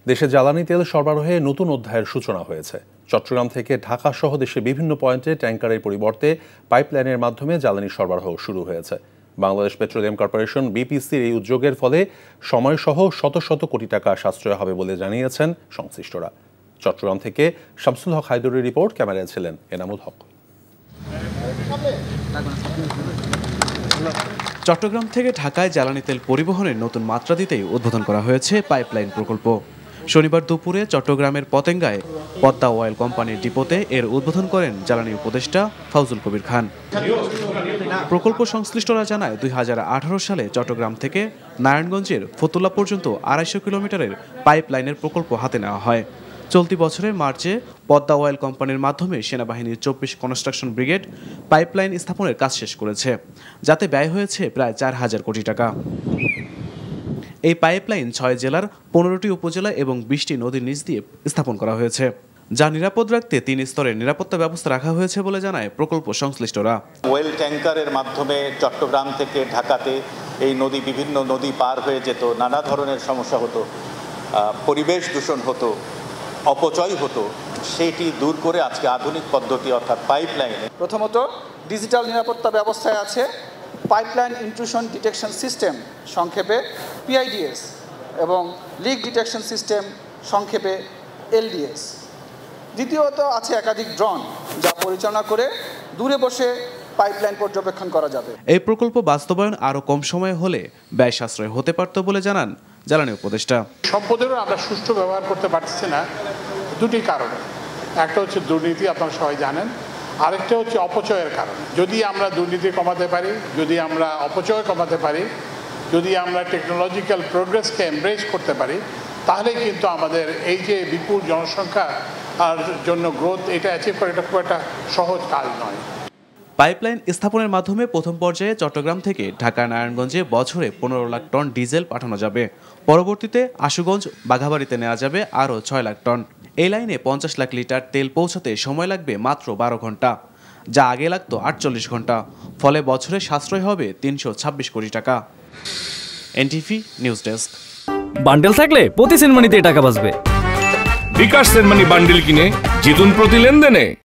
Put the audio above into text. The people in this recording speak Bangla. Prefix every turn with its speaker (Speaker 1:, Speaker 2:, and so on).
Speaker 1: দেশে জ্বালানি তেল সরবরাহে নতুন অধ্যায়ের সূচনা হয়েছে। চট্টগ্রাম থেকে ঢাকা সহ দেশের বিভিন্ন পয়েন্টে ট্যাংকারের পরিবর্তে পাইপলাইনের মাধ্যমে জ্বালানি সরবরাহ শুরু হয়েছে। বাংলাদেশ পেট্রোলিয়াম কর্পোরেশন বিপিসির এই উদ্যোগের ফলে সময়সহ শত শত কোটি টাকা সাশ্রয় হবে বলে জানিয়েছেন সংশ্লিষ্টরা। চট্টগ্রাম থেকে শামসুল হক হায়দরের রিপোর্ট, ক্যামেরায় ছিলেন এনামুল হক।
Speaker 2: চট্টগ্রাম থেকে ঢাকায় জ্বালানি তেল পরিবহনের নতুন মাত্রা দিতেই উদ্বোধন করা হয়েছে পাইপলাইন প্রকল্প। শনিবার দুপুরে চট্টগ্রামের পতেঙ্গায় পদ্মা অয়েল কোম্পানির ডিপোতে এর উদ্বোধন করেন জ্বালানি উপদেষ্টা ফাউজুল কবির খান। প্রকল্প সংশ্লিষ্টরা জানায় 2018 সালে চট্টগ্রাম থেকে নারায়ণগঞ্জের ফতুল্লা পর্যন্ত 250 কিলোমিটারের পাইপলাইনের প্রকল্প হাতে নেওয়া হয়। চলতি বছরের মার্চে পদ্মা অয়েল কোম্পানির মাধ্যমে সেনাবাহিনীর 24 কনস্ট্রাকশন ব্রিগেড পাইপলাইন স্থাপনের কাজ শেষ করেছে, যাতে ব্যয় হয়েছে প্রায় 4000 কোটি টাকা। এই পাইপলাইন 6 জেলার 15টি উপজেলা এবং 20টি নদীর নিচ দিয়ে স্থাপন করা হয়েছে, যা নিরাপদ রাখতে 3 স্তরের নিরাপত্তা ব্যবস্থা রাখা হয়েছে বলে জানায় প্রকল্প সংশ্লিষ্টরা।
Speaker 3: ওয়েল ট্যাঙ্কারের মাধ্যমে চট্টগ্রাম থেকে ঢাকাতে এই বিভিন্ন নদী পার হয়ে যেত, নানা ধরনের সমস্যা হতো, পরিবেশ দূষণ হতো, অপচয় হতো, সেটি দূর করে আজকে আধুনিক পদ্ধতি অর্থাৎ পাইপলাইনে
Speaker 4: প্রথমত ডিজিটাল নিরাপত্তা ব্যবস্থায় আছে পাইপলাইন ইন্ট্রুশন ডিটেকশন সিস্টেম, সংক্ষেপে PIDS, এবং লিক ডিটেকশন সিস্টেম, সংক্ষেপে LDS। দ্বিতীয়ত আছে একাধিক ড্রোন, যা পরিচালনা করে দূরে বসে পাইপলাইন পর্যবেক্ষণ করা যাবে।
Speaker 2: এই প্রকল্প বাস্তবায়ন আরও কম সময়ে হলে ব্যয় সাশ্রয় হতে পারত বলে জানান জ্বালানি উপদেষ্টা।
Speaker 5: সম্পদেরও আমরা সুষ্ঠু ব্যবহার করতে পারছি না দুটি কারণে। একটা হচ্ছে দুর্নীতি, আপনারা সবাই জানেন, আরেকটা হচ্ছে অপচয়ের কারণে। যদি আমরা দুর্নীতি কমাতে পারি, যদি আমরা অপচয় কমাতে পারি, যদি আমরা টেকনোলজিক্যাল প্রোগ্রেসকে এমব্রেস করতে পারি, তাহলে কিন্তু আমাদের এই যে বিপুল জনসংখ্যা আর জন্য গ্রোথ, এটা অ্যাচিভ করা এটা খুব একটা সহজ কাজ নয়।
Speaker 2: পাইপলাইন স্থাপনের মাধ্যমে প্রথম পর্যায়ে চট্টগ্রাম থেকে ঢাকা নারায়ণগঞ্জে বছরে 15 লাখ টন ডিজেল পাঠানো যাবে। পরবর্তীতে আশুগঞ্জ, বাঘাবাড়িতে নেওয়া যাবে আরও 6 লাখ টন। এই লাইনে 50 লাখ লিটার তেল পৌঁছাতে সময় লাগবে মাত্র 12 ঘন্টা, যা আগে লাগতো 48 ঘন্টা। ফলে বছরে সাশ্রয় হবে 326 কোটি টাকা। NTV news desk.
Speaker 6: বান্ডেল থাকলে প্রতি সেনমানিতে টাকা বাঁচবে।
Speaker 7: বিকাশ সেনমানি বান্ডেল কিনে জিতুন প্রতি লেনদেনে।